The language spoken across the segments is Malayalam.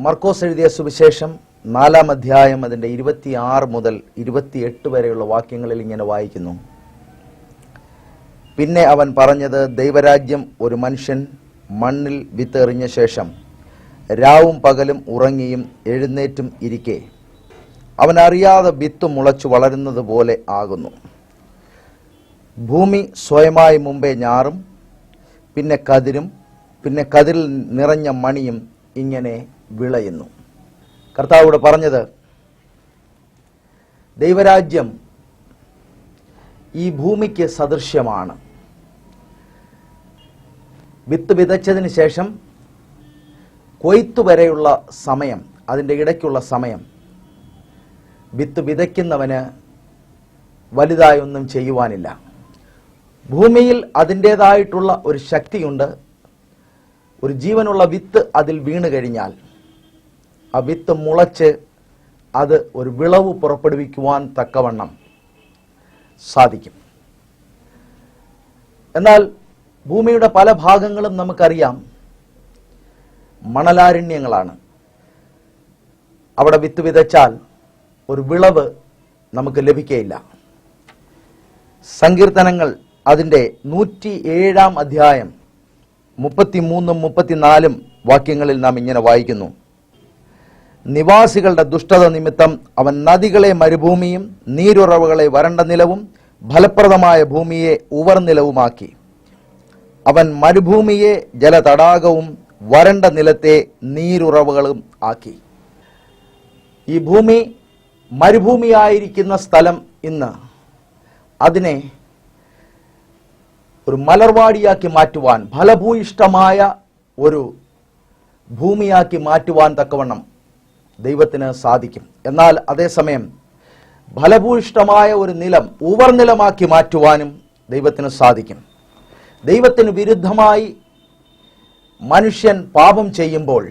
മർക്കോസ് എഴുതിയ സുവിശേഷം 4-ാം അധ്യായം അതിൻ്റെ 26 മുതൽ 28 വരെയുള്ള വാക്യങ്ങളിൽ ഇങ്ങനെ വായിക്കുന്നു. പിന്നെ അവൻ പറഞ്ഞത്, ദൈവരാജ്യം ഒരു മനുഷ്യൻ മണ്ണിൽ വിത്തെറിഞ്ഞ ശേഷം രാവും പകലും ഉറങ്ങിയും എഴുന്നേറ്റും ഇരിക്കെ അവൻ അറിയാതെ വിത്ത് മുളച്ചു വളരുന്നത് പോലെ ആകുന്നു. ഭൂമി സ്വയമായി മുമ്പേ ഞാറും, പിന്നെ കതിരും, പിന്നെ കതിരിൽ നിറഞ്ഞ മണിയും ഇങ്ങനെ വിളയുന്നു. കർത്താവോട് പറഞ്ഞത്, ദൈവരാജ്യം ഈ ഭൂമിക്ക് സദൃശ്യമാണ്. വിത്ത് വിതച്ചതിന് ശേഷം കൊയ്ത്തു വരെയുള്ള സമയം, അതിൻ്റെ ഇടയ്ക്കുള്ള സമയം വിത്ത് വിതയ്ക്കുന്നവന് വലുതായി ഒന്നും ചെയ്യുവാനില്ല. ഭൂമിയിൽ അതിൻ്റേതായിട്ടുള്ള ഒരു ശക്തിയുണ്ട്. ഒരു ജീവനുള്ള വിത്ത് അതിൽ വീണ് കഴിഞ്ഞാൽ ആ വിത്ത് മുളച്ച് അത് ഒരു വിളവ് പുറപ്പെടുവിക്കുവാൻ തക്കവണ്ണം സാധിക്കും. എന്നാൽ ഭൂമിയുടെ പല ഭാഗങ്ങളും നമുക്കറിയാം മണലാരണ്യങ്ങളാണ്. അവിടെ വിത്ത് വിതച്ചാൽ ഒരു വിളവ് നമുക്ക് ലഭിക്കുകയില്ല. സങ്കീർത്തനങ്ങൾ അതിൻ്റെ 107-ാം അധ്യായം 33-34 വാക്യങ്ങളിൽ നാം ഇങ്ങനെ വായിക്കുന്നു. നിവാസികളുടെ ദുഷ്ടത നിമിത്തം അവൻ നദികളെ മരുഭൂമിയും നീരുറവുകളെ വരണ്ട നിലവും ഫലപ്രദമായ ഭൂമിയെ ഉവർനിലവുമാക്കി. അവൻ മരുഭൂമിയെ ജലതടാകവും വരണ്ട നിലത്തെ നീരുറവുകളും ആക്കി. ഈ ഭൂമി മരുഭൂമിയായിരിക്കുന്ന സ്ഥലം ഇന്ന് അതിനെ ഒരു മലർവാടിയാക്കി മാറ്റുവാൻ, ഫലഭൂയിഷ്ടമായ ഒരു ഭൂമിയാക്കി മാറ്റുവാൻ തക്കവണ്ണം ദൈവത്തിന് സാധിക്കും. എന്നാൽ അതേസമയം ഫലഭൂയിഷ്ടമായ ഒരു നിലം ഉവർനിലമാക്കി മാറ്റുവാനും ദൈവത്തിന് സാധിക്കും. ദൈവത്തിന് വിരുദ്ധമായി മനുഷ്യൻ പാപം ചെയ്യുമ്പോൾ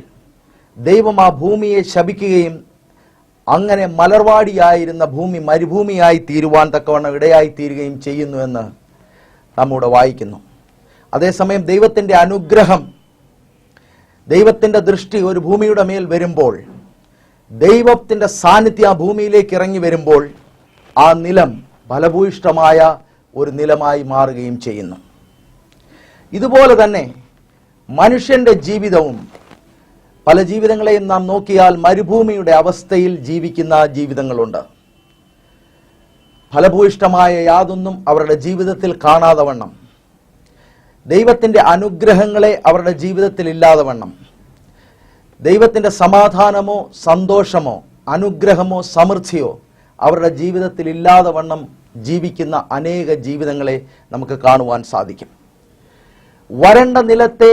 ദൈവം ആ ഭൂമിയെ ശപിക്കുകയും അങ്ങനെ മലർവാടിയായിരുന്ന ഭൂമി മരുഭൂമിയായി തീരുവാൻ തക്കവണ്ണം ഇടയായി തീരുകയും ചെയ്യുന്നുവെന്ന് നമ്മൂടെ വായിക്കുന്നു. അതേസമയം ദൈവത്തിൻ്റെ അനുഗ്രഹം, ദൈവത്തിൻ്റെ ദൃഷ്ടി ഒരു ഭൂമിയുടെ മേൽ വരുമ്പോൾ, ദൈവത്തിൻ്റെ സാന്നിധ്യം ആ ഭൂമിയിലേക്ക് ഇറങ്ങി വരുമ്പോൾ ആ നിലം ഫലഭൂയിഷ്ടമായ ഒരു നിലമായി മാറുകയും ചെയ്യുന്നു. ഇതുപോലെ തന്നെ മനുഷ്യന്റെ ജീവിതവും, പല ജീവിതങ്ങളെയും നാം നോക്കിയാൽ മരുഭൂമിയുടെ അവസ്ഥയിൽ ജീവിക്കുന്ന ജീവിതങ്ങളുണ്ട്. ഫലഭൂയിഷ്ടമായ യാതൊന്നും അവരുടെ ജീവിതത്തിൽ കാണാതെ വണ്ണം, ദൈവത്തിൻ്റെ അനുഗ്രഹങ്ങളെ അവരുടെ ജീവിതത്തിൽ ഇല്ലാതെ വണ്ണം, ദൈവത്തിൻ്റെ സമാധാനമോ സന്തോഷമോ അനുഗ്രഹമോ സമൃദ്ധിയോ അവരുടെ ജീവിതത്തിൽ ഇല്ലാതെ വണ്ണം ജീവിക്കുന്ന അനേക ജീവിതങ്ങളെ നമുക്ക് കാണുവാൻ സാധിക്കും. വരണ്ട നിലത്തെ,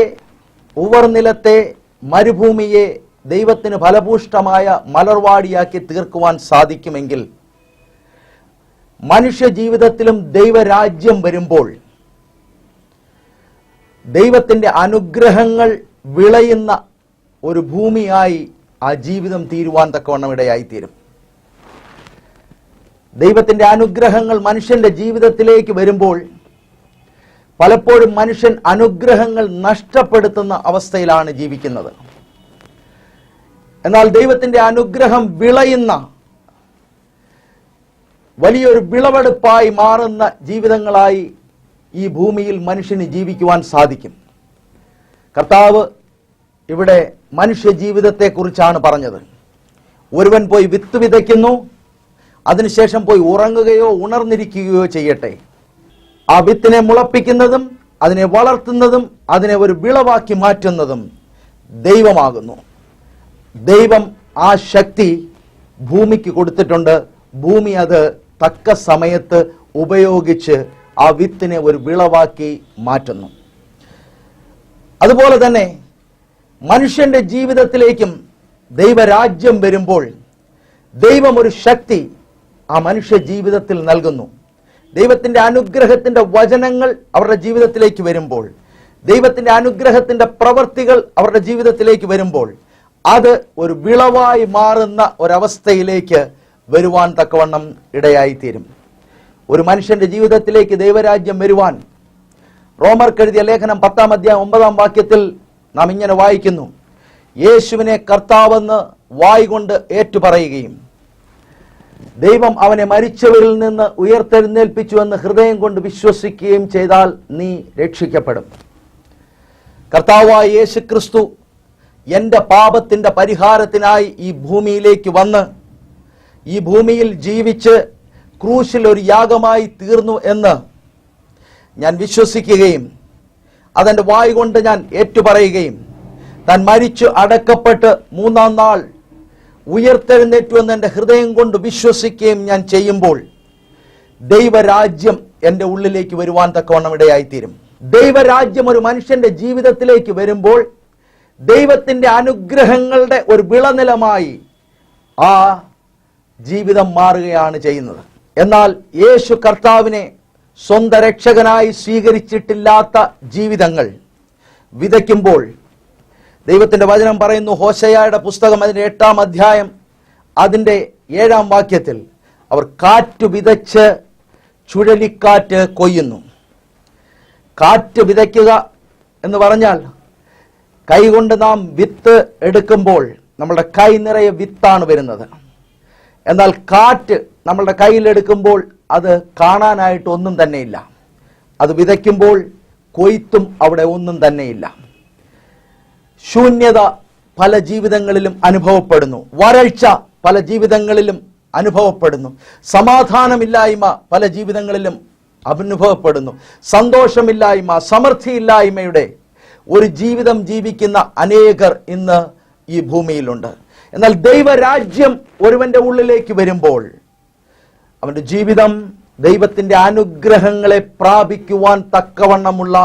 ഉവർനിലത്തെ മരുഭൂമിയെ ദൈവത്തിന് ഫലഭൂഷ്ടമായ മലർവാടിയാക്കി തീർക്കുവാൻ സാധിക്കുമെങ്കിൽ, മനുഷ്യ ജീവിതത്തിലും ദൈവരാജ്യം വരുമ്പോൾ ദൈവത്തിൻ്റെ അനുഗ്രഹങ്ങൾ വിളയുന്ന ഒരു ഭൂമിയായി ആ ജീവിതം തീരുവാൻ തക്കവണ്ണം ഇടയായിത്തീരും. ദൈവത്തിൻ്റെ അനുഗ്രഹങ്ങൾ മനുഷ്യന്റെ ജീവിതത്തിലേക്ക് വരുമ്പോൾ പലപ്പോഴും മനുഷ്യൻ അനുഗ്രഹങ്ങൾ നഷ്ടപ്പെടുത്തുന്ന അവസ്ഥയിലാണ് ജീവിക്കുന്നത്. എന്നാൽ ദൈവത്തിൻ്റെ അനുഗ്രഹം വിളയുന്ന വലിയൊരു വിളവെടുപ്പായി മാറുന്ന ജീവിതങ്ങളായി ഈ ഭൂമിയിൽ മനുഷ്യന് ജീവിക്കുവാൻ സാധിക്കും. കർത്താവ് ഇവിടെ മനുഷ്യ ജീവിതത്തെക്കുറിച്ചാണ് പറഞ്ഞത്. ഒരുവൻ പോയി വിത്ത് വിതയ്ക്കുന്നു, അതിനുശേഷം പോയി ഉറങ്ങുകയോ ഉണർന്നിരിക്കുകയോ ചെയ്യട്ടെ. ആ വിത്തിനെ മുളപ്പിക്കുന്നതും അതിനെ വളർത്തുന്നതും അതിനെ ഒരു വിളവാക്കി മാറ്റുന്നതും ദൈവമാകുന്നു. ദൈവം ആ ശക്തി ഭൂമിക്ക് കൊടുത്തിട്ടുണ്ട്. ഭൂമി അത് തക്ക സമയത്ത് ഉപയോഗിച്ച് ആ വിത്തിനെ ഒരു വിളവാക്കി മാറ്റുന്നു. അതുപോലെ തന്നെ മനുഷ്യന്റെ ജീവിതത്തിലേക്കും ദൈവരാജ്യം വരുമ്പോൾ ദൈവം ഒരു ശക്തി ആ മനുഷ്യ ജീവിതത്തിൽ നൽകുന്നു. ദൈവത്തിൻ്റെ അനുഗ്രഹത്തിൻ്റെ വചനങ്ങൾ അവരുടെ ജീവിതത്തിലേക്ക് വരുമ്പോൾ, ദൈവത്തിൻ്റെ അനുഗ്രഹത്തിൻ്റെ പ്രവൃത്തികൾ അവരുടെ ജീവിതത്തിലേക്ക് വരുമ്പോൾ അത് ഒരു വിളവായി മാറുന്ന ഒരവസ്ഥയിലേക്ക് വരുവാൻ തക്കവണ്ണം ഇടയായിത്തീരും. ഒരു മനുഷ്യന്റെ ജീവിതത്തിലേക്ക് ദൈവരാജ്യം വരുവാൻ റോമർക്ക് എഴുതിയ ലേഖനം 10-ാം അധ്യായം 9-ാം വാക്യത്തിൽ നാം ഇങ്ങനെ വായിക്കുന്നു. യേശുവിനെ കർത്താവെന്ന് വായ്കൊണ്ട് ഏറ്റുപറയുകയും ദൈവം അവനെ മരിച്ചവരിൽ നിന്ന് ഉയർത്തെഴുന്നേൽപ്പിച്ചുവെന്ന് ഹൃദയം കൊണ്ട് വിശ്വസിക്കുകയും ചെയ്താൽ നീ രക്ഷിക്കപ്പെടും. കർത്താവായ യേശു ക്രിസ്തു എൻ്റെ പാപത്തിൻ്റെ പരിഹാരത്തിനായി ഈ ഭൂമിയിലേക്ക് വന്ന് ഈ ഭൂമിയിൽ ജീവിച്ച് ക്രൂശിൽ ഒരു യാഗമായി തീർന്നു എന്ന് ഞാൻ വിശ്വസിക്കുകയും അതെൻ്റെ വായ് കൊണ്ട് ഞാൻ ഏറ്റുപറയുകയും താൻ മരിച്ചു അടക്കപ്പെട്ട് മൂന്നാം നാൾ ഉയർത്തെഴുന്നേറ്റു എന്ന് എൻ്റെ ഹൃദയം കൊണ്ട് വിശ്വസിക്കുകയും ഞാൻ ചെയ്യുമ്പോൾ ദൈവരാജ്യം എൻ്റെ ഉള്ളിലേക്ക് വരുവാൻ തക്കവണ്ണം ഇടയായിത്തീരും. ദൈവരാജ്യം ഒരു മനുഷ്യന്റെ ജീവിതത്തിലേക്ക് വരുമ്പോൾ ദൈവത്തിൻ്റെ അനുഗ്രഹങ്ങളുടെ ഒരു വിളനിലമായി ആ ജീവിതം മാറുകയാണ് ചെയ്യുന്നത്. എന്നാൽ യേശു കർത്താവിനെ സ്വന്തം രക്ഷകനായി സ്വീകരിച്ചിട്ടില്ലാത്ത ജീവിതങ്ങൾ വിതയ്ക്കുമ്പോൾ ദൈവത്തിൻ്റെ വചനം പറയുന്നു, ഹോശയ്യായുടെ പുസ്തകം അതിൻ്റെ 8-ാം അധ്യായം അതിൻ്റെ 7-ാം വാക്യത്തിൽ, അവർ കാറ്റ് വിതച്ച് ചുഴലിക്കാറ്റ് കൊയ്യുന്നു. കാറ്റ് വിതയ്ക്കുക എന്ന് പറഞ്ഞാൽ കൈകൊണ്ട് നാം വിത്ത് എടുക്കുമ്പോൾ നമ്മളുടെ കൈ നിറയെ വിത്താണ് വരുന്നത്. എന്നാൽ കാറ്റ് നമ്മളുടെ കയ്യിലെടുക്കുമ്പോൾ അത് കാണാനായിട്ട് ഒന്നും തന്നെയില്ല. അത് വിതയ്ക്കുമ്പോൾ കൊയ്ത്തും അവിടെ ഒന്നും തന്നെയില്ല. ശൂന്യത പല ജീവിതങ്ങളിലും അനുഭവപ്പെടുന്നു. വരൾച്ച പല ജീവിതങ്ങളിലും അനുഭവപ്പെടുന്നു. സമാധാനമില്ലായ്മ പല ജീവിതങ്ങളിലും അനുഭവപ്പെടുന്നു. സന്തോഷമില്ലായ്മ, സമൃദ്ധിയില്ലായ്മയുടെ ഒരു ജീവിതം ജീവിക്കുന്ന അനേകർ ഇന്ന് ഈ ഭൂമിയിലുണ്ട്. എന്നാൽ ദൈവരാജ്യം ഒരുവന്റെ ഉള്ളിലേക്ക് വരുമ്പോൾ അവന്റെ ജീവിതം ദൈവത്തിൻ്റെ അനുഗ്രഹങ്ങളെ പ്രാപിക്കുവാൻ തക്കവണ്ണമുള്ള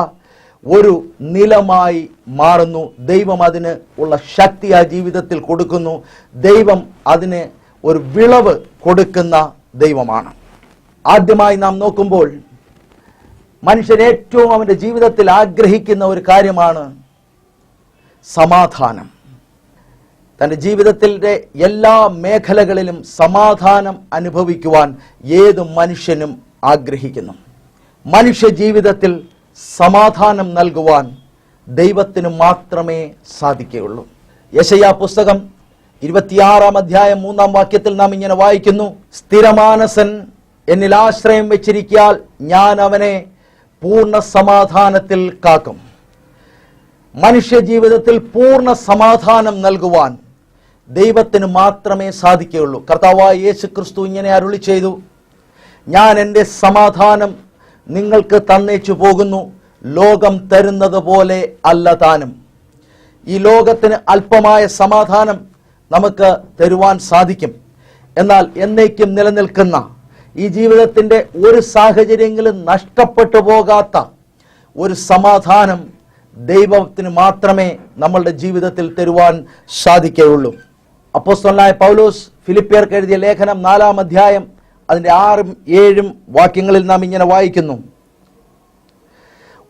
ഒരു നിലമായി മാറുന്നു. ദൈവം അതിന് ഉള്ള ശക്തി ആ ജീവിതത്തിൽ കൊടുക്കുന്നു. ദൈവം അതിന് ഒരു വിളവ് കൊടുക്കുന്ന ദൈവമാണ്. ആദ്യമായി നാം നോക്കുമ്പോൾ മനുഷ്യൻ ഏറ്റവും അവൻ്റെ ജീവിതത്തിൽ ആഗ്രഹിക്കുന്ന ഒരു കാര്യമാണ് സമാധാനം. തൻ്റെ ജീവിതത്തിൻ്റെ എല്ലാ മേഖലകളിലും സമാധാനം അനുഭവിക്കുവാൻ ഏത് മനുഷ്യനും ആഗ്രഹിക്കുന്നു. മനുഷ്യ ജീവിതത്തിൽ സമാധാനം നൽകുവാൻ ദൈവത്തിന് മാത്രമേ സാധിക്കുകയുള്ളൂ. യെശയ്യാ പുസ്തകം 26-ാം അധ്യായം 3-ാം വാക്യത്തിൽ നാം ഇങ്ങനെ വായിക്കുന്നു, സ്ഥിരമാനസൻ എന്നിൽ ആശ്രയം വെച്ചിരിക്കാൽ ഞാൻ അവനെ പൂർണ്ണ സമാധാനത്തിൽ കാക്കും. മനുഷ്യ ജീവിതത്തിൽ പൂർണ്ണ സമാധാനം നൽകുവാൻ ദൈവത്തിന് മാത്രമേ സാധിക്കുകയുള്ളൂ. കർത്താവായ യേശു ക്രിസ്തു ഇങ്ങനെ അരുളി ചെയ്തു, ഞാൻ എൻ്റെ സമാധാനം നിങ്ങൾക്ക് തന്നേച്ചു പോകുന്നു, ലോകം തരുന്നത് പോലെ അല്ല താനും. ഈ ലോകത്തിന് അല്പമായ സമാധാനം നമുക്ക് തരുവാൻ സാധിക്കും. എന്നാൽ എന്നേക്കും നിലനിൽക്കുന്ന ഈ ജീവിതത്തിൻ്റെ ഒരു സാഹചര്യങ്ങളും നഷ്ടപ്പെട്ടു പോകാത്ത ഒരു സമാധാനം ദൈവത്തിന് മാത്രമേ നമ്മളുടെ ജീവിതത്തിൽ തരുവാൻ സാധിക്കുകയുള്ളൂ. അപ്പോസ്തലനായ പൗലോസ് ഫിലിപ്പിയർക്ക് എഴുതിയ ലേഖനം 4-ാം അധ്യായം അതിൻ്റെ 6-ഉം 7-ഉം വാക്യങ്ങളിൽ നാം ഇങ്ങനെ വായിക്കുന്നു,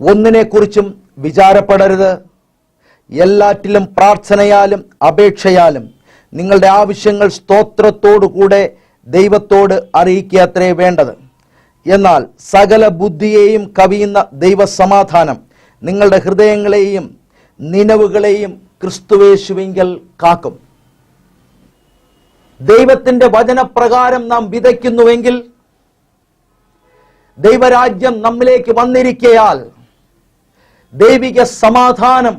ഒന്നിനെക്കുറിച്ചും വിചാരപ്പെടരുത്, എല്ലാറ്റിലും പ്രാർത്ഥനയാലും അപേക്ഷയാലും നിങ്ങളുടെ ആവശ്യങ്ങൾ സ്തോത്രത്തോടുകൂടെ ദൈവത്തോട് അറിയിക്കുക അത്രേ വേണ്ടത്. എന്നാൽ സകല ബുദ്ധിയെയും കവിയുന്ന ദൈവസമാധാനം നിങ്ങളുടെ ഹൃദയങ്ങളെയും നിനവുകളെയും ക്രിസ്തുവേശുവിങ്കൽ കാക്കും. ദൈവത്തിൻ്റെ വചനപ്രകാരം നാം വിതയ്ക്കുന്നുവെങ്കിൽ ദൈവരാജ്യം നമ്മിലേക്ക് വന്നിരിക്കയാൽ ദൈവിക സമാധാനം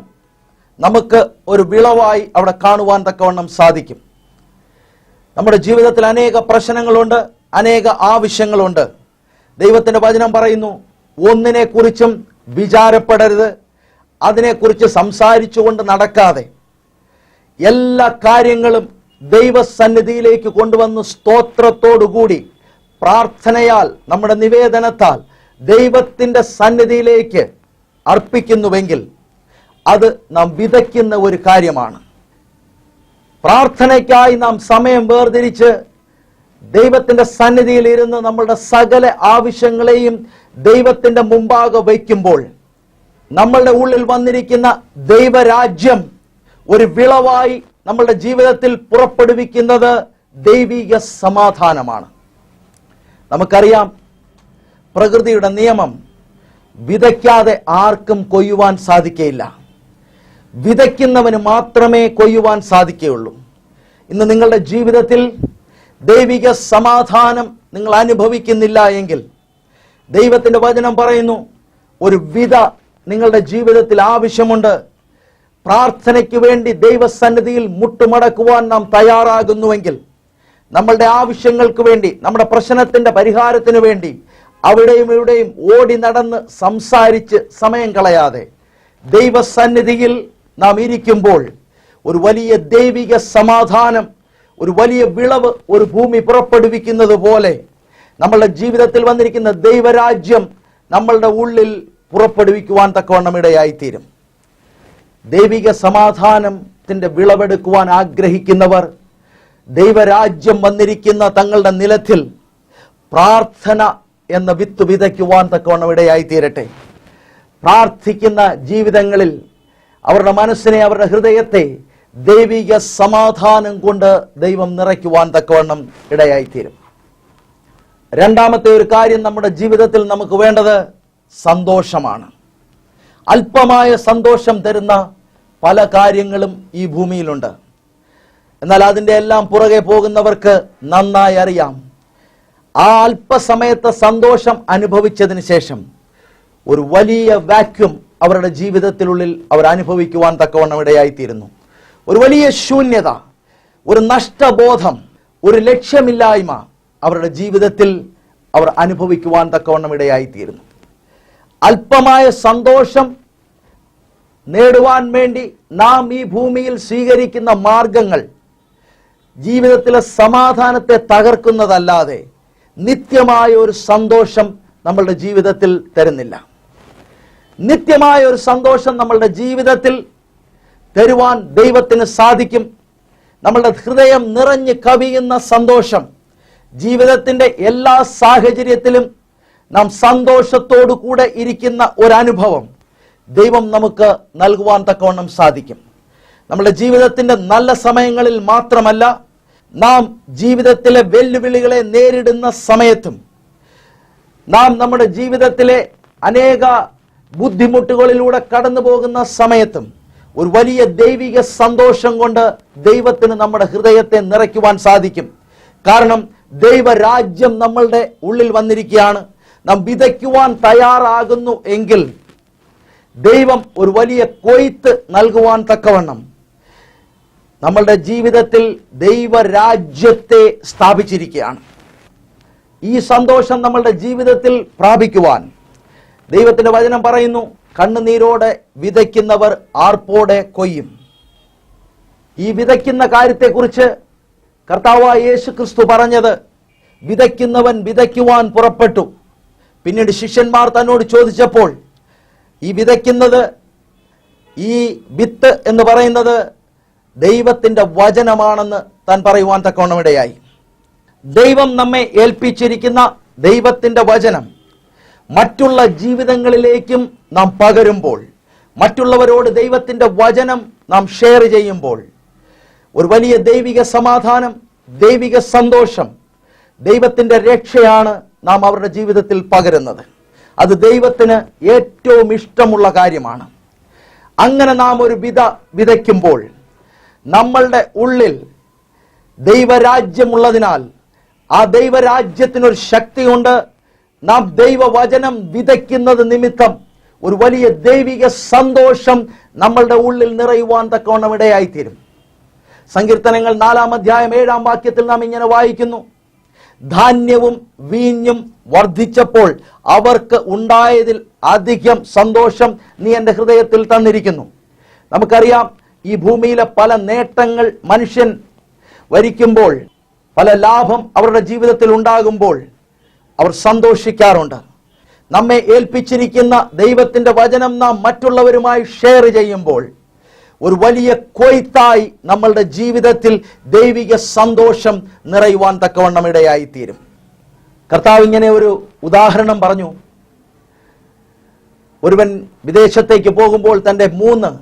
നമുക്ക് ഒരു വിളവായി അവിടെ കാണുവാൻ തക്കവണ്ണം സാധിക്കും. നമ്മുടെ ജീവിതത്തിൽ അനേക പ്രശ്നങ്ങളുണ്ട്, അനേക ആവശ്യങ്ങളുണ്ട്. ദൈവത്തിൻ്റെ വചനം പറയുന്നു, ഒന്നിനെക്കുറിച്ചും വിചാരപ്പെടരുത്, അതിനെക്കുറിച്ച് സംസാരിച്ചുകൊണ്ട് നടക്കാതെ എല്ലാ കാര്യങ്ങളും ദൈവസന്നിധിയിലേക്ക് കൊണ്ടുവന്ന് സ്തോത്രത്തോടുകൂടി പ്രാർത്ഥനയാൽ നമ്മുടെ നിവേദനത്താൽ ദൈവത്തിൻ്റെ സന്നിധിയിലേക്ക് അർപ്പിക്കുന്നുവെങ്കിൽ അത് നാം വിതയ്ക്കുന്ന ഒരു കാര്യമാണ്. പ്രാർത്ഥനയ്ക്കായി നാം സമയം വേർതിരിച്ച് ദൈവത്തിൻ്റെ സന്നിധിയിൽ ഇരുന്ന് നമ്മളുടെ സകല ആവശ്യങ്ങളെയും ദൈവത്തിൻ്റെ മുമ്പാകെ വയ്ക്കുമ്പോൾ നമ്മളുടെ ഉള്ളിൽ വന്നിരിക്കുന്ന ദൈവരാജ്യം ഒരു വിളവായി നമ്മളുടെ ജീവിതത്തിൽ പുറപ്പെടുവിക്കുന്നത് ദൈവിക സമാധാനമാണ്. നമുക്കറിയാം, പ്രകൃതിയുടെ നിയമം വിതയ്ക്കാതെ ആർക്കും കൊയ്യുവാൻ സാധിക്കയില്ല. വിതയ്ക്കുന്നവന് മാത്രമേ കൊയ്യുവാൻ സാധിക്കുകയുള്ളൂ. ഇന്ന് നിങ്ങളുടെ ജീവിതത്തിൽ ദൈവിക സമാധാനം നിങ്ങൾ അനുഭവിക്കുന്നില്ല എങ്കിൽ, ദൈവത്തിൻ്റെ വചനം പറയുന്നു ഒരു വിത നിങ്ങളുടെ ജീവിതത്തിൽ ആവശ്യമുണ്ട്. പ്രാർത്ഥനയ്ക്ക് വേണ്ടി ദൈവസന്നിധിയിൽ മുട്ടുമടക്കുവാൻ നാം തയ്യാറാകുന്നുവെങ്കിൽ, നമ്മളുടെ ആവശ്യങ്ങൾക്ക് വേണ്ടി, നമ്മുടെ പ്രശ്നത്തിൻ്റെ പരിഹാരത്തിന് വേണ്ടി അവിടെയും ഇവിടെയും ഓടി നടന്ന് സംസാരിച്ച് സമയം കളയാതെ ദൈവസന്നിധിയിൽ നാം ഇരിക്കുമ്പോൾ ഒരു വലിയ ദൈവിക സമാധാനം, ഒരു വലിയ വിളവ് ഒരു ഭൂമി പുറപ്പെടുവിക്കുന്നത് പോലെ നമ്മളുടെ ജീവിതത്തിൽ വന്നിരിക്കുന്ന ദൈവരാജ്യം നമ്മളുടെ ഉള്ളിൽ പുറപ്പെടുവിക്കുവാൻ തക്കവണ്ണം ഇടയായിത്തീരും. ദൈവിക സമാധാനത്തിൻ്റെ വിളവെടുക്കുവാൻ ആഗ്രഹിക്കുന്നവർ ദൈവരാജ്യം വന്നിരിക്കുന്ന തങ്ങളുടെ നിലത്തിൽ പ്രാർത്ഥന എന്ന വിത്ത് വിതയ്ക്കുവാൻ തക്കവണ്ണം ഇടയായിത്തീരട്ടെ. പ്രാർത്ഥിക്കുന്ന ജീവിതങ്ങളിൽ അവരുടെ മനസ്സിനെ, അവരുടെ ഹൃദയത്തെ ദൈവിക സമാധാനം കൊണ്ട് ദൈവം നിറയ്ക്കുവാൻ തക്കവണ്ണം ഇടയായിത്തീരും. രണ്ടാമത്തെ ഒരു കാര്യം നമ്മുടെ ജീവിതത്തിൽ നമുക്ക് വേണ്ടത് സന്തോഷമാണ്. അല്പമായ സന്തോഷം തരുന്ന പല കാര്യങ്ങളും ഈ ഭൂമിയിലുണ്ട്. എന്നാൽ അതിൻ്റെ എല്ലാം പുറകെ പോകുന്നവർക്ക് നന്നായി അറിയാം, ആ അല്പസമയത്തെ സന്തോഷം അനുഭവിച്ചതിന് ശേഷം ഒരു വലിയ വാക്യൂം അവരുടെ ജീവിതത്തിനുള്ളിൽ അവർ അനുഭവിക്കുവാൻ തക്കവണ്ണം ഇടയായിത്തീരുന്നു. ഒരു വലിയ ശൂന്യത, ഒരു നഷ്ടബോധം, ഒരു ലക്ഷ്യമില്ലായ്മ അവരുടെ ജീവിതത്തിൽ അവർ അനുഭവിക്കുവാൻ തക്കവണ്ണം ഇടയായിത്തീരുന്നു. അല്പമായ സന്തോഷം നേടുവാൻ വേണ്ടി നാം ഈ ഭൂമിയിൽ സ്വീകരിക്കുന്ന മാർഗങ്ങൾ ജീവിതത്തിലെ സമാധാനത്തെ തകർക്കുന്നതല്ലാതെ നിത്യമായ ഒരു സന്തോഷം നമ്മളുടെ ജീവിതത്തിൽ തരുന്നില്ല. നിത്യമായ ഒരു സന്തോഷം നമ്മളുടെ ജീവിതത്തിൽ തരുവാൻ ദൈവത്തിന് സാധിക്കും. നമ്മളുടെ ഹൃദയം നിറഞ്ഞ് കവിയുന്ന സന്തോഷം, ജീവിതത്തിൻ്റെ എല്ലാ സാഹചര്യത്തിലും നാം സന്തോഷത്തോടു കൂടെ ഇരിക്കുന്ന ഒരനുഭവം ദൈവം നമുക്ക് നൽകുവാൻ തക്കവണ്ണം സാധിക്കും. നമ്മുടെ ജീവിതത്തിൻ്റെ നല്ല സമയങ്ങളിൽ മാത്രമല്ല, നാം ജീവിതത്തിലെ വെല്ലുവിളികളെ നേരിടുന്ന സമയത്തും, നാം നമ്മുടെ ജീവിതത്തിലെ അനേക ബുദ്ധിമുട്ടുകളിലൂടെ കടന്നു പോകുന്ന സമയത്തും ഒരു വലിയ ദൈവിക സന്തോഷം കൊണ്ട് ദൈവത്തിന് നമ്മുടെ ഹൃദയത്തെ നിറയ്ക്കുവാൻ സാധിക്കും. കാരണം ദൈവരാജ്യം നമ്മളുടെ ഉള്ളിൽ വന്നിരിക്കുകയാണ്. നാം വിതയ്ക്കുവാൻ തയ്യാറാകുന്നു എങ്കിൽ ദൈവം ഒരു വലിയ കൊയ്ത്ത് നൽകുവാൻ തക്കവണ്ണം നമ്മളുടെ ജീവിതത്തിൽ ദൈവരാജ്യത്തെ സ്ഥാപിച്ചിരിക്കുകയാണ്. ഈ സന്തോഷം നമ്മളുടെ ജീവിതത്തിൽ പ്രാപിക്കുവാൻ ദൈവത്തിൻ്റെ വചനം പറയുന്നു, കണ്ണുനീരോടെ വിതയ്ക്കുന്നവർ ആർപ്പോടെ കൊയ്യും. ഈ വിതയ്ക്കുന്ന കാര്യത്തെക്കുറിച്ച് കർത്താവായ യേശു ക്രിസ്തു പറഞ്ഞത്, വിതയ്ക്കുന്നവൻ വിതയ്ക്കുവാൻ പുറപ്പെട്ടു. പിന്നീട് ശിഷ്യന്മാർ തന്നോട് ചോദിച്ചപ്പോൾ, ഈ വിതയ്ക്കുന്നത്, ഈ വിത്ത് എന്ന് പറയുന്നത് ദൈവത്തിൻ്റെ വചനമാണെന്ന് താൻ പറയുവാൻ തക്കവണ്ണം ഇടയായി. ദൈവം നമ്മെ ഏൽപ്പിച്ചിരിക്കുന്ന ദൈവത്തിൻ്റെ വചനം മറ്റുള്ള ജീവിതങ്ങളിലേക്കും നാം പകരുമ്പോൾ, മറ്റുള്ളവരോട് ദൈവത്തിൻ്റെ വചനം നാം ഷെയർ ചെയ്യുമ്പോൾ ഒരു വലിയ ദൈവിക സമാധാനം, ദൈവിക സന്തോഷം, ദൈവത്തിൻ്റെ രക്ഷയാണ് നാം അവരുടെ ജീവിതത്തിൽ പകരുന്നത്. അത് ദൈവത്തിന് ഏറ്റവും ഇഷ്ടമുള്ള കാര്യമാണ്. അങ്ങനെ നാം ഒരു വിതയ്ക്കുമ്പോൾ നമ്മളുടെ ഉള്ളിൽ ദൈവരാജ്യമുള്ളതിനാൽ ആ ദൈവരാജ്യത്തിനൊരു ശക്തിയുണ്ട്. നാം ദൈവവചനം വിതയ്ക്കുന്നത് നിമിത്തം ഒരു വലിയ ദൈവിക സന്തോഷം നമ്മളുടെ ഉള്ളിൽ നിറയുവാൻ തക്കവണ്ണം ഇടയായിത്തീരും. സങ്കീർത്തനങ്ങൾ 4-ാം അധ്യായം 7-ാം വാക്യത്തിൽ നാം ഇങ്ങനെ വായിക്കുന്നു, ധാന്യവും വീഞ്ഞും വർദ്ധിച്ചപ്പോൾ അവർക്ക് ഉണ്ടായതിൽ അധികം സന്തോഷം നീ എൻ്റെ ഹൃദയത്തിൽ തന്നിരിക്കുന്നു. നമുക്കറിയാം, ഈ ഭൂമിയിലെ പല നേട്ടങ്ങൾ മനുഷ്യൻ വരിക്കുമ്പോൾ, പല ലാഭം അവരുടെ ജീവിതത്തിൽ ഉണ്ടാകുമ്പോൾ അവർ സന്തോഷിക്കാറുണ്ട്. നമ്മെ ഏൽപ്പിച്ചിരിക്കുന്ന ദൈവത്തിൻ്റെ വചനം നാം മറ്റുള്ളവരുമായി ഷെയർ ചെയ്യുമ്പോൾ ഒരു വലിയ കൊയ്ത്തായി നമ്മളുടെ ജീവിതത്തിൽ ദൈവിക സന്തോഷം നിറയുവാൻ തക്കവണ്ണം ഇടയായിത്തീരും. കർത്താവ് ഇങ്ങനെ ഒരു ഉദാഹരണം പറഞ്ഞു. ഒരുവൻ വിദേശത്തേക്ക് പോകുമ്പോൾ തൻ്റെ 3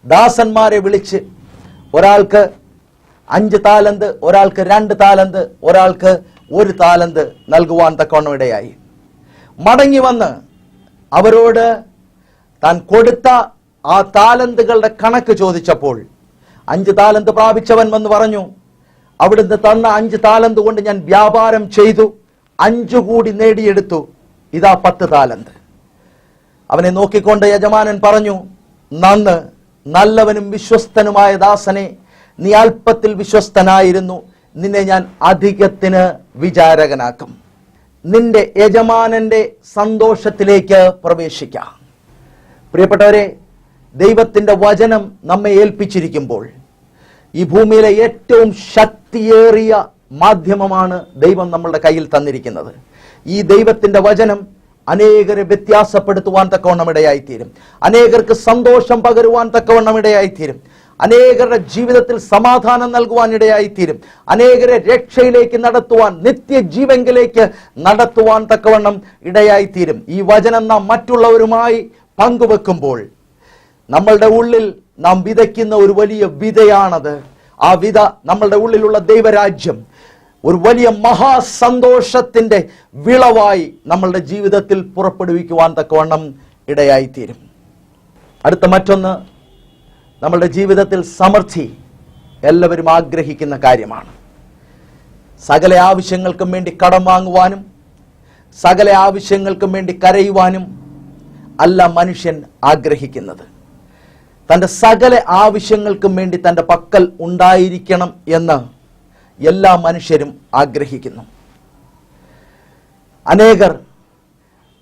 ദാസന്മാരെ വിളിച്ച്, ഒരാൾക്ക് 5 താലന്ത്, ഒരാൾക്ക് 2 താലന്ത്, ഒരാൾക്ക് 1 താലന്ത് നൽകുവാൻ തക്കവണ്ണം ഇടയായി. മടങ്ങി വന്ന് അവരോട് താൻ കൊടുത്ത ആ താലന്തുകളുടെ കണക്ക് ചോദിച്ചപ്പോൾ 5 താലന്ത് പ്രാപിച്ചവൻ വന്ന് പറഞ്ഞു, അവിടുന്ന് തന്ന 5 താലന്ത് കൊണ്ട് ഞാൻ വ്യാപാരം ചെയ്തു, 5 കൂടി നേടിയെടുത്തു, ഇതാ 10 താലന്ത്. അവനെ നോക്കിക്കൊണ്ട് യജമാനൻ പറഞ്ഞു, നന്ന് നല്ലവനും വിശ്വസ്തനുമായ ദാസനെ, നീ അല്പത്തിൽ വിശ്വസ്തനായിരുന്നു, നിന്നെ ഞാൻ അധികത്തിന് വിചാരകനാക്കും. നിന്റെ യജമാനന്റെ സന്തോഷത്തിലേക്ക് പ്രവേശിക്കാം. പ്രിയപ്പെട്ടവരെ, ദൈവത്തിന്റെ വചനം നമ്മെ ഏൽപ്പിച്ചിരിക്കുമ്പോൾ ഈ ഭൂമിയിലെ ഏറ്റവും ശക്തിയേറിയ മാധ്യമമാണ് ദൈവം നമ്മളുടെ കയ്യിൽ തന്നിരിക്കുന്നത്. ഈ ദൈവത്തിന്റെ വചനം അനേകരെ വ്യത്യാസപ്പെടുത്തുവാൻ തക്കവണ്ണം ഇടയായിത്തീരും. അനേകർക്ക് സന്തോഷം പകരുവാൻ തക്കവണ്ണം ഇടയായിത്തീരും. അനേകരുടെ ജീവിതത്തിൽ സമാധാനം നൽകുവാൻ ഇടയായിത്തീരും. അനേകരെ രക്ഷയിലേക്ക് നടത്തുവാൻ, നിത്യജീവങ്കിലേക്ക് നടത്തുവാൻ തക്കവണ്ണം ഇടയായിത്തീരും. ഈ വചനം നാം മറ്റുള്ളവരുമായി പങ്കുവെക്കുമ്പോൾ നമ്മളുടെ ഉള്ളിൽ നാം വിതയ്ക്കുന്ന ഒരു വലിയ വിതയാണത്. ആ വിത നമ്മളുടെ ഉള്ളിലുള്ള ദൈവരാജ്യം ഒരു വലിയ മഹാസന്തോഷത്തിന്റെ വിളവായി നമ്മളുടെ ജീവിതത്തിൽ പുറപ്പെടുവിക്കുവാൻ തക്കവണ്ണം ഇടയായിത്തീരും. അടുത്ത മറ്റൊന്ന്, നമ്മളുടെ ജീവിതത്തിൽ സമൃദ്ധി എല്ലാവരും ആഗ്രഹിക്കുന്ന കാര്യമാണ്. സകല ആവശ്യങ്ങൾക്കും വേണ്ടി കടം വാങ്ങുവാനും സകല ആവശ്യങ്ങൾക്കും വേണ്ടി കരയുവാനും അല്ല മനുഷ്യൻ ആഗ്രഹിക്കുന്നത്. തൻ്റെ സകല ആവശ്യങ്ങൾക്കും വേണ്ടി തൻ്റെ പക്കൽ ഉണ്ടായിരിക്കണം എന്ന് എല്ലാ മനുഷ്യരും ആഗ്രഹിക്കുന്നു. അനേകർ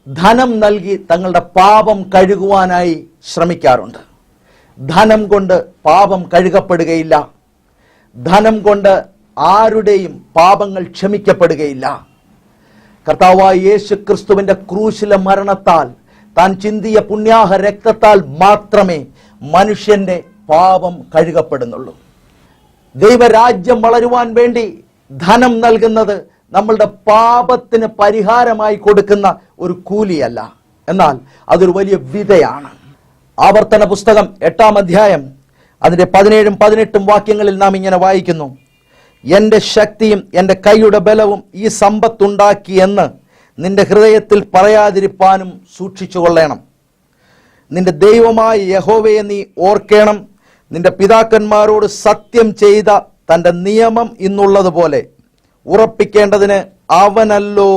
ധനം നൽകി തങ്ങളുടെ പാപം കഴുകുവാനായി ശ്രമിക്കാറുണ്ട്. ധനം കൊണ്ട് പാപം കഴുകപ്പെടുകയില്ല. ധനം കൊണ്ട് ആരുടെയും പാപങ്ങൾ ക്ഷമിക്കപ്പെടുകയില്ല. കർത്താവായ യേശു ക്രിസ്തുവിന്റെ ക്രൂശിലെ മരണത്താൽ, താൻ ചിന്തിയ പുണ്യാഹ രക്തത്താൽ മാത്രമേ മനുഷ്യന്റെ പാപം കഴുകപ്പെടുന്നുള്ളൂ. ദൈവരാജ്യം വളരുവാൻ വേണ്ടി ധനം നൽകുന്നത് നമ്മളുടെ പാപത്തിന് പരിഹാരമായി കൊടുക്കുന്ന ഒരു കൂലിയല്ല, എന്നാൽ അതൊരു വലിയ വിതയാണ്. ആവർത്തന പുസ്തകം 8-ാം അധ്യായം അതിന്റെ 17-18 വാക്യങ്ങളിൽ നാം ഇങ്ങനെ വായിക്കുന്നു, എൻ്റെ ശക്തിയും എൻ്റെ കൈയുടെ ബലവും ഈ സമ്പത്തുണ്ടാക്കി എന്ന് നിന്റെ ഹൃദയത്തിൽ പറയാതിരിപ്പാനും സൂക്ഷിച്ചു കൊള്ളണം. നിന്റെ ദൈവമായ യഹോവയെ നീ ഓർക്കണം. നിന്റെ പിതാക്കന്മാരോട് സത്യം ചെയ്ത തൻ്റെ നിയമം ഇന്നുള്ളതുപോലെ ഉറപ്പിക്കേണ്ടതിന് അവനല്ലോ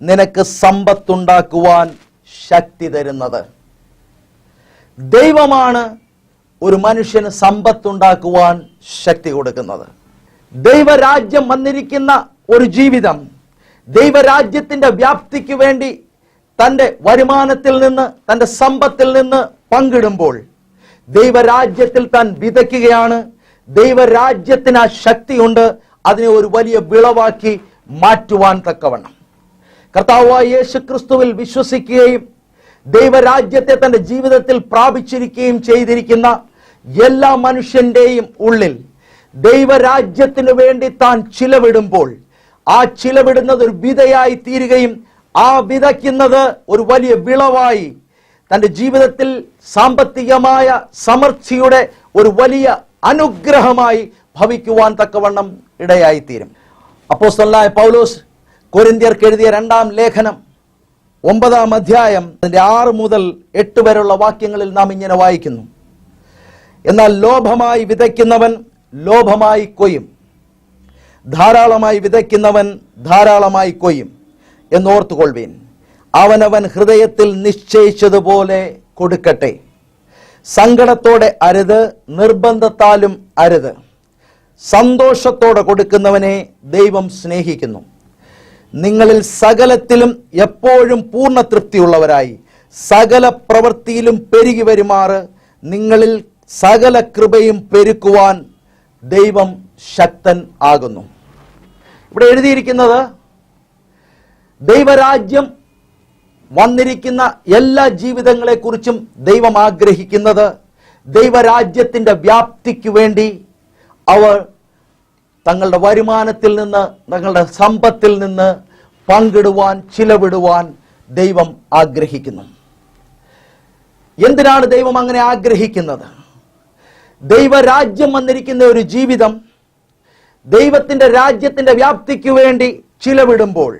നിനക്ക് സമ്പത്തുണ്ടാക്കുവാൻ ശക്തി തരുന്നത്. ദൈവമാണ് ഒരു മനുഷ്യന് സമ്പത്തുണ്ടാക്കുവാൻ ശക്തി കൊടുക്കുന്നത്. ദൈവരാജ്യം വന്നിരിക്കുന്ന ഒരു ജീവിതം ദൈവരാജ്യത്തിന്റെ വ്യാപ്തിക്ക് വേണ്ടി തൻ്റെ വരുമാനത്തിൽ നിന്ന്, തൻ്റെ സമ്പത്തിൽ നിന്ന് പങ്കിടുമ്പോൾ ദൈവരാജ്യത്തിൽ താൻ വിതയ്ക്കുകയാണ്. ദൈവരാജ്യത്തിന് ആ ശക്തിയുണ്ട് അതിനെ ഒരു വലിയ വിളവാക്കി മാറ്റുവാൻ തക്കവണ്ണം. കർത്താവായ യേശു ക്രിസ്തുവിൽ വിശ്വസിക്കുകയും ദൈവരാജ്യത്തെ തൻ്റെ ജീവിതത്തിൽ പ്രാപിച്ചിരിക്കുകയും ചെയ്തിരിക്കുന്ന എല്ലാ മനുഷ്യന്റെയും ഉള്ളിൽ ദൈവരാജ്യത്തിനു വേണ്ടി താൻ ചിലവിടുമ്പോൾ ആ ചിലവിടുന്നത് ഒരു വിതയായി തീരുകയും ആ വിതയ്ക്കുന്നത് ഒരു വലിയ വിളവായി തൻ്റെ ജീവിതത്തിൽ സാമ്പത്തികമായ സമൃദ്ധിയുടെ ഒരു വലിയ അനുഗ്രഹമായി ഭവിക്കുവാൻ തക്കവണ്ണം ഇടയായിത്തീരും. അപ്പോസ്തലനായ പൗലോസ് കൊരിന്ത്യർക്ക് എഴുതിയ 2-ാം ലേഖനം 9-ാം അധ്യായം അതിൻ്റെ 6 മുതൽ 8 വരെയുള്ള വാക്യങ്ങളിൽ നാം ഇങ്ങനെ വായിക്കുന്നു, എന്നാൽ ലോഭമായി വിതയ്ക്കുന്നവൻ ലോഭമായി കൊയ്യും, ധാരാളമായി വിതയ്ക്കുന്നവൻ ധാരാളമായി കൊയ്യും എന്നോർത്തുകൊള്ളുവീൻ. അവനവൻ ഹൃദയത്തിൽ നിശ്ചയിച്ചതുപോലെ കൊടുക്കട്ടെ. സങ്കടത്തോടെ അരുത്, നിർബന്ധത്താലും അരുത്. സന്തോഷത്തോടെ കൊടുക്കുന്നവനെ ദൈവം സ്നേഹിക്കുന്നു. നിങ്ങളിൽ സകലത്തിലും എപ്പോഴും പൂർണ്ണ തൃപ്തിയുള്ളവരായി സകല പ്രവൃത്തിയിലും പെരുകി വരുമാറ് നിങ്ങളിൽ സകല കൃപയും പെരുക്കുവാൻ ദൈവം ശക്തൻ ആകുന്നു. ഇവിടെ എഴുതിയിരിക്കുന്നത് ദൈവരാജ്യം വന്നിരിക്കുന്ന എല്ലാ ജീവിതങ്ങളെക്കുറിച്ചും ദൈവം ആഗ്രഹിക്കുന്നത് ദൈവരാജ്യത്തിൻ്റെ വ്യാപ്തിക്ക് വേണ്ടി അവർ തങ്ങളുടെ വരുമാനത്തിൽ നിന്ന്, തങ്ങളുടെ സമ്പത്തിൽ നിന്ന് പങ്കിടുവാൻ, ചിലവിടുവാൻ ദൈവം ആഗ്രഹിക്കുന്നു. എന്തിനാണ് ദൈവം അങ്ങനെ ആഗ്രഹിക്കുന്നത്? ദൈവരാജ്യം വന്നിരിക്കുന്ന ഒരു ജീവിതം ദൈവത്തിൻ്റെ രാജ്യത്തിൻ്റെ വ്യാപ്തിക്ക് വേണ്ടി ചിലവിടുമ്പോൾ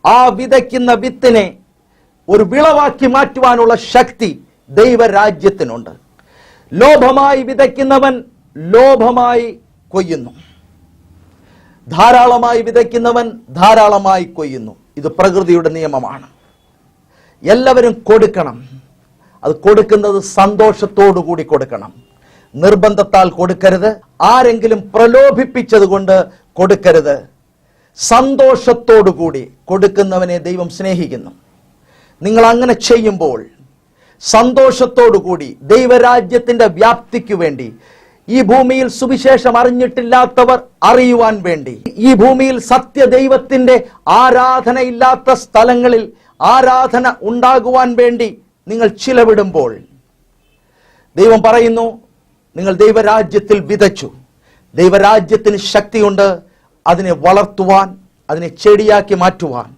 ആ വിതയ്ക്കുന്ന വിത്തിനെ ഒരു വിളവാക്കി മാറ്റുവാനുള്ള ശക്തി ദൈവരാജ്യത്തിനുണ്ട്. ലോഭമായി വിതയ്ക്കുന്നവൻ ലോഭമായി കൊയ്യുന്നു, ധാരാളമായി വിതയ്ക്കുന്നവൻ ധാരാളമായി കൊയ്യുന്നു. ഇത് പ്രകൃതിയുടെ നിയമമാണ്. എല്ലാവരും കൊടുക്കണം. അത് കൊടുക്കുന്നത് സന്തോഷത്തോടു കൂടി കൊടുക്കണം. നിർബന്ധത്താൽ കൊടുക്കരുത്. ആരെങ്കിലും പ്രലോഭിപ്പിച്ചത് കൊണ്ട് കൊടുക്കരുത്. സന്തോഷത്തോടു കൂടി കൊടുക്കുന്നവനെ ദൈവം സ്നേഹിക്കുന്നു. നിങ്ങൾ അങ്ങനെ ചെയ്യുമ്പോൾ സന്തോഷത്തോടു കൂടി ദൈവരാജ്യത്തിന്റെ വ്യാപ്തിക്ക് വേണ്ടി, ഈ ഭൂമിയിൽ സുവിശേഷം അറിഞ്ഞിട്ടില്ലാത്തവർ അറിയുവാൻ വേണ്ടി, ഈ ഭൂമിയിൽ സത്യദൈവത്തിന്റെ ആരാധനയില്ലാത്ത സ്ഥലങ്ങളിൽ ആരാധന ഉണ്ടാകുവാൻ വേണ്ടി നിങ്ങൾ ചിലവിടുമ്പോൾ ദൈവം പറയുന്നു, നിങ്ങൾ ദൈവരാജ്യത്തിൽ വിതച്ചു. ദൈവരാജ്യത്തിന് ശക്തിയുണ്ട് അതിനെ വളർത്തുവാൻ, അതിനെ ചെടിയാക്കി മാറ്റുവാൻ,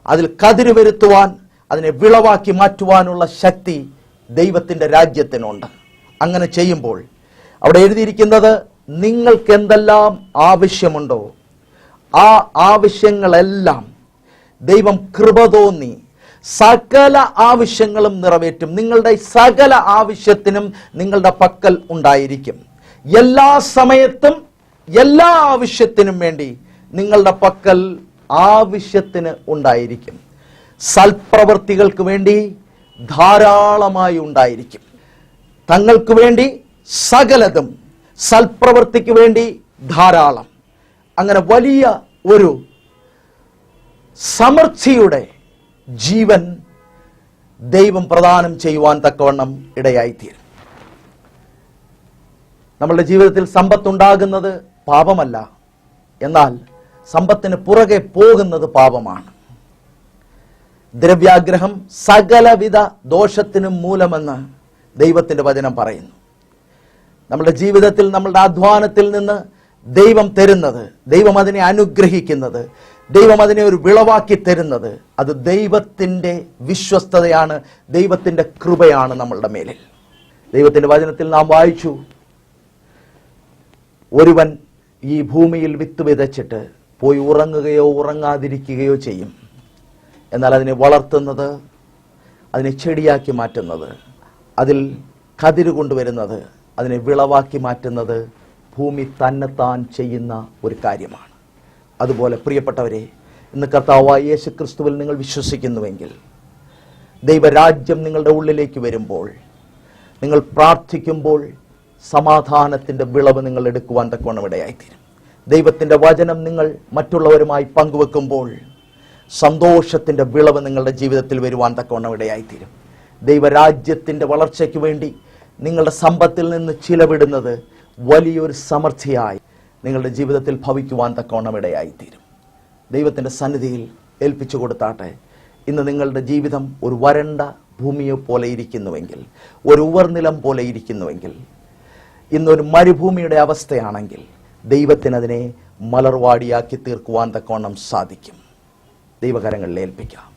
അതിൽ കതിര് വരുത്തുവാൻ, അതിനെ വിളവാക്കി മാറ്റുവാനുള്ള ശക്തി ദൈവത്തിൻ്റെ രാജ്യത്തിനുണ്ട്. അങ്ങനെ ചെയ്യുമ്പോൾ അവിടെ എഴുതിയിരിക്കുന്നത്, നിങ്ങൾക്ക് എന്തെല്ലാം ആവശ്യമുണ്ടോ ആ ആവശ്യങ്ങളെല്ലാം ദൈവം കൃപ തോന്നി സകല ആവശ്യങ്ങളും നിറവേറ്റും. നിങ്ങളുടെ സകല ആവശ്യത്തിനും നിങ്ങളുടെ പക്കൽ ഉണ്ടായിരിക്കും. എല്ലാ സമയത്തും എല്ലാ ആവശ്യത്തിനും വേണ്ടി നിങ്ങളുടെ പക്കൽ ആവശ്യത്തിന് ഉണ്ടായിരിക്കും. സൽപ്രവൃത്തികൾക്ക് വേണ്ടി ധാരാളമായി ഉണ്ടായിരിക്കും. തങ്ങൾക്ക് വേണ്ടി സകലതും, സൽപ്രവൃത്തിക്ക് വേണ്ടി ധാരാളം. അങ്ങനെ വലിയ ഒരു സമൃദ്ധിയുടെ ജീവൻ ദൈവം പ്രദാനം ചെയ്യുവാൻ തക്കവണ്ണം ഇടയായിത്തീരും. നമ്മളുടെ ജീവിതത്തിൽ സമ്പത്തുണ്ടാകുന്നത് പാപമല്ല, എന്നാൽ സമ്പത്തിന് പുറകെ പോകുന്നത് പാപമാണ്. ദ്രവ്യാഗ്രഹം സകലവിധ ദോഷത്തിനും മൂലമെന്ന് ദൈവത്തിൻ്റെ വചനം പറയുന്നു. നമ്മുടെ ജീവിതത്തിൽ നമ്മളുടെ അധ്വാനത്തിൽ നിന്ന് ദൈവം തരുന്നത്, ദൈവം അതിനെ അനുഗ്രഹിക്കുന്നത്, ദൈവം അതിനെ ഒരു വിളവാക്കി തരുന്നത്, അത് ദൈവത്തിൻ്റെ വിശ്വസ്തതയാണ്, ദൈവത്തിൻ്റെ കൃപയാണ് നമ്മളുടെ മേലിൽ. ദൈവത്തിൻ്റെ വചനത്തിൽ നാം വായിച്ചു, ഒരുവൻ ഈ ഭൂമിയിൽ വിത്ത് വിതച്ചിട്ട് പോയി ഉറങ്ങുകയോ ഉറങ്ങാതിരിക്കുകയോ ചെയ്യും. എന്നാൽ അതിനെ വളർത്തുന്നത്, അതിനെ ചെടിയാക്കി മാറ്റുന്നത്, അതിൽ കതിര് കൊണ്ടുവരുന്നത്, അതിനെ വിളവാക്കി മാറ്റുന്നത് ഭൂമി തന്നെത്താൻ ചെയ്യുന്ന ഒരു കാര്യമാണ്. അതുപോലെ പ്രിയപ്പെട്ടവരെ, ഇന്ന് കർത്താവായ യേശു ക്രിസ്തുവിൽ നിങ്ങൾ വിശ്വസിക്കുന്നുവെങ്കിൽ, ദൈവരാജ്യം നിങ്ങളുടെ ഉള്ളിലേക്ക് വരുമ്പോൾ, നിങ്ങൾ പ്രാർത്ഥിക്കുമ്പോൾ സമാധാനത്തിൻ്റെ വിളവ് നിങ്ങൾ എടുക്കുവാൻ തക്കവണ്ണം ഇടയായിത്തീരും. ദൈവത്തിൻ്റെ വചനം നിങ്ങൾ മറ്റുള്ളവരുമായി പങ്കുവെക്കുമ്പോൾ സന്തോഷത്തിൻ്റെ വിളവ് നിങ്ങളുടെ ജീവിതത്തിൽ വരുവാൻ തക്കവണ്ണം ഇടയായിത്തീരും. ദൈവരാജ്യത്തിൻ്റെ വളർച്ചയ്ക്ക് വേണ്ടി നിങ്ങളുടെ സമ്പത്തിൽ നിന്ന് ചിലവിടുന്നത് വലിയൊരു സമൃദ്ധിയായി നിങ്ങളുടെ ജീവിതത്തിൽ ഭവിക്കുവാൻ തക്കവണ്ണം ഇടയായിത്തീരും. ദൈവത്തിൻ്റെ സന്നിധിയിൽ ഏൽപ്പിച്ചു കൊടുത്താട്ടെ. ഇന്ന് നിങ്ങളുടെ ജീവിതം ഒരു വരണ്ട ഭൂമിയെ പോലെ ഇരിക്കുന്നുവെങ്കിൽ, ഒരു ഉവർനിലം പോലെ ഇരിക്കുന്നുവെങ്കിൽ, ഇന്നൊരു മരുഭൂമിയുടെ അവസ്ഥയാണെങ്കിൽ, ദൈവത്തിനതിനെ മലർവാടിയാക്കി തീർക്കുവാൻ തക്കവണ്ണം സാധിക്കും. ദൈവകരങ്ങളിൽ ഏൽപ്പിക്കാം.